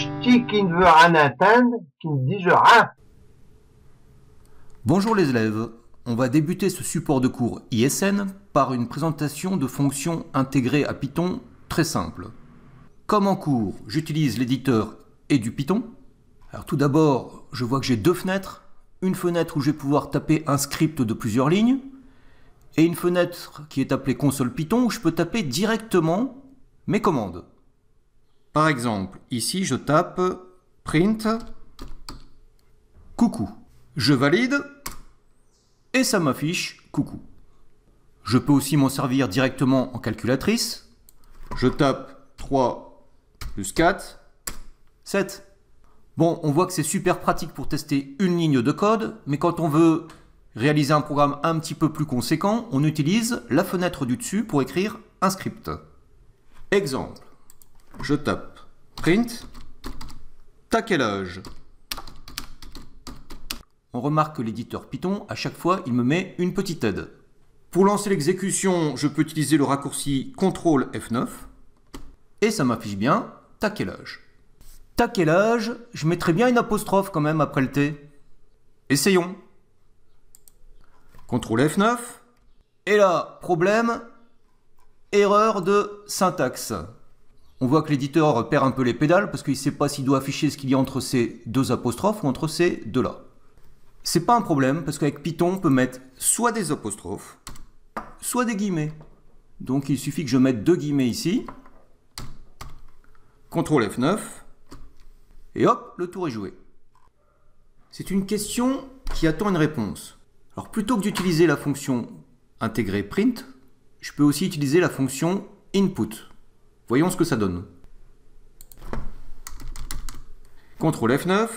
ch'ti qui ne veut rien attendre, qui ne dit rien. Bonjour les élèves, on va débuter ce support de cours ISN par une présentation de fonctions intégrées à Python très simple. Comme en cours, j'utilise l'éditeur et du Python. Alors tout d'abord, je vois que j'ai deux fenêtres. Une fenêtre où je vais pouvoir taper un script de plusieurs lignes et une fenêtre qui est appelée console Python où je peux taper directement mes commandes. Par exemple, ici je tape print coucou. Je valide et ça m'affiche coucou. Je peux aussi m'en servir directement en calculatrice. Je tape 3 plus 4, 7. Bon, on voit que c'est super pratique pour tester une ligne de code, mais quand on veut réaliser un programme un petit peu plus conséquent, on utilise la fenêtre du dessus pour écrire un script. Exemple, je tape print, t'as quel âge? On remarque que l'éditeur Python, à chaque fois, il me met une petite aide. Pour lancer l'exécution, je peux utiliser le raccourci CTRL F9, et ça m'affiche bien t'as quel âge. T'as quel âge? Je mettrais bien une apostrophe quand même après le T. Essayons. CTRL F9. Et là, problème, erreur de syntaxe. On voit que l'éditeur perd un peu les pédales parce qu'il ne sait pas s'il doit afficher ce qu'il y a entre ces deux apostrophes ou entre ces deux-là. C'est pas un problème parce qu'avec Python, on peut mettre soit des apostrophes, soit des guillemets. Donc il suffit que je mette deux guillemets ici. CTRL F9. Et hop, le tour est joué. C'est une question qui attend une réponse. Alors plutôt que d'utiliser la fonction intégrée print, je peux aussi utiliser la fonction input. Voyons ce que ça donne. CTRL F9.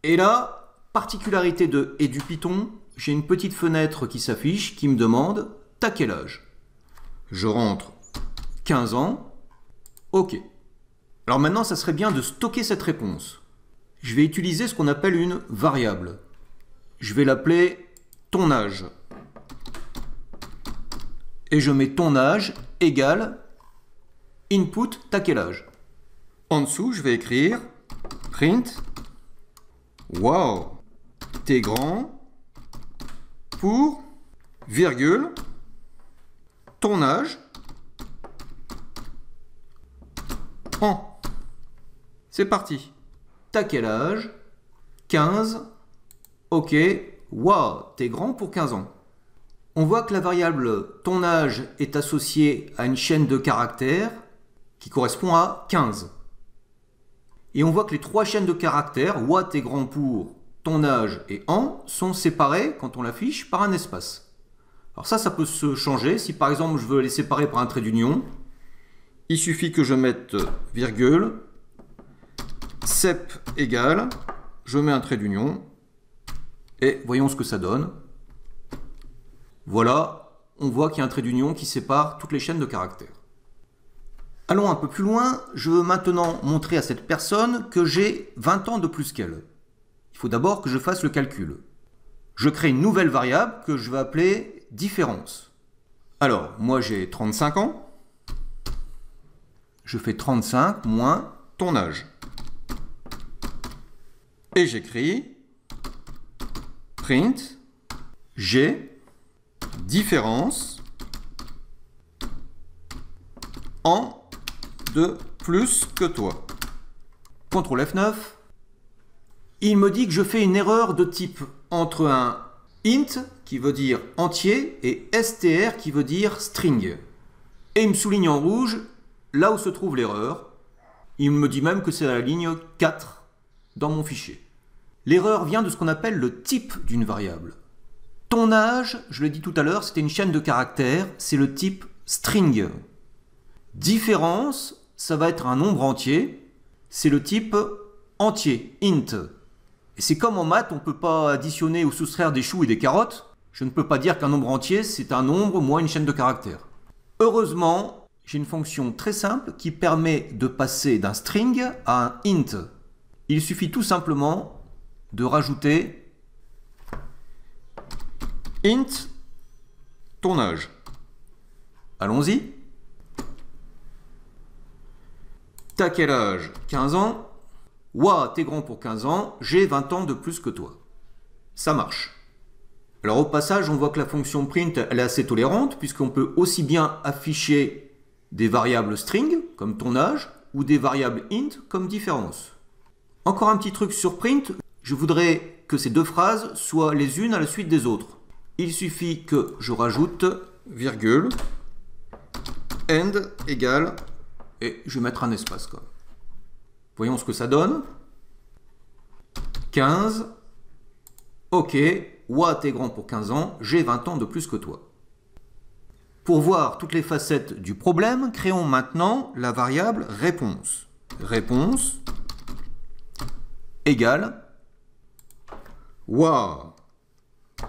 Et là, particularité de et du Python, j'ai une petite fenêtre qui s'affiche qui me demande t'as quel âge? Je rentre 15 ans. OK. Alors maintenant, ça serait bien de stocker cette réponse. Je vais utiliser ce qu'on appelle une variable. Je vais l'appeler ton âge. Et je mets ton âge égale input t'as quel âge. En dessous, je vais écrire print wow, t'es grand pour virgule ton âge en. C'est parti. T'as quel âge? 15. Ok. Wow, t'es grand pour 15 ans. On voit que la variable ton âge est associée à une chaîne de caractères qui correspond à 15. Et on voit que les trois chaînes de caractères, wow, t'es grand pour, ton âge et en, sont séparées quand on l'affiche par un espace. Alors ça peut se changer. Si par exemple je veux les séparer par un trait d'union, il suffit que je mette virgule, sep égale, je mets un trait d'union, et voyons ce que ça donne. Voilà, on voit qu'il y a un trait d'union qui sépare toutes les chaînes de caractères. Allons un peu plus loin, je veux maintenant montrer à cette personne que j'ai 20 ans de plus qu'elle. Il faut d'abord que je fasse le calcul. Je crée une nouvelle variable que je vais appeler différence. Alors, moi j'ai 35 ans. Je fais 35 moins ton âge. Et j'écris print j'ai différence en de plus que toi. CTRL F9. Il me dit que je fais une erreur de type entre un int qui veut dire entier et str qui veut dire string. Et il me souligne en rouge là où se trouve l'erreur. Il me dit même que c'est à la ligne 4 dans mon fichier. L'erreur vient de ce qu'on appelle le type d'une variable. Ton âge, je l'ai dit tout à l'heure, c'était une chaîne de caractères, c'est le type string. Différence, ça va être un nombre entier, c'est le type entier, int. Et c'est comme en maths, on ne peut pas additionner ou soustraire des choux et des carottes. Je ne peux pas dire qu'un nombre entier, c'est un nombre moins une chaîne de caractères. Heureusement, j'ai une fonction très simple qui permet de passer d'un string à un int. Il suffit tout simplement de rajouter int ton âge. Allons-y. T'as quel âge? 15 ans. Ouah, t'es grand pour 15 ans, j'ai 20 ans de plus que toi. Ça marche. Alors au passage, on voit que la fonction print, elle est assez tolérante, puisqu'on peut aussi bien afficher des variables string, comme ton âge, ou des variables int, comme différence. Encore un petit truc sur print, je voudrais que ces deux phrases soient les unes à la suite des autres. Il suffit que je rajoute virgule, end égale, et je vais mettre un espace quoi. Voyons ce que ça donne. 15, ok, ouah, t'es grand pour 15 ans, j'ai 20 ans de plus que toi. Pour voir toutes les facettes du problème, créons maintenant la variable réponse. Réponse égale ouah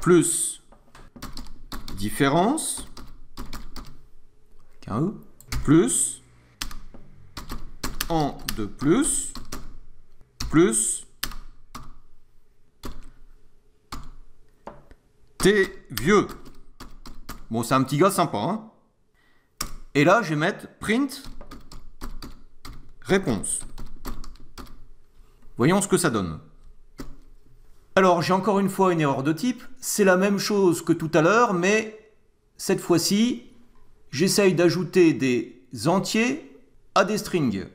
plus différence plus en de plus t'es vieux. Bon, c'est un petit gars sympa, hein. Et là, je vais mettre print réponse. Voyons ce que ça donne. Alors, j'ai encore une fois une erreur de type. C'est la même chose que tout à l'heure, mais cette fois-ci, j'essaye d'ajouter des entiers à des strings.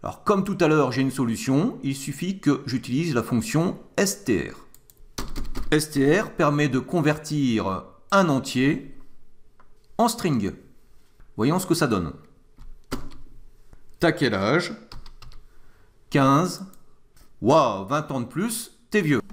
Alors, comme tout à l'heure, j'ai une solution. Il suffit que j'utilise la fonction str. Str permet de convertir un entier en string. Voyons ce que ça donne. T'as quel âge? 15. Waouh, 20 ans de plus, t'es vieux.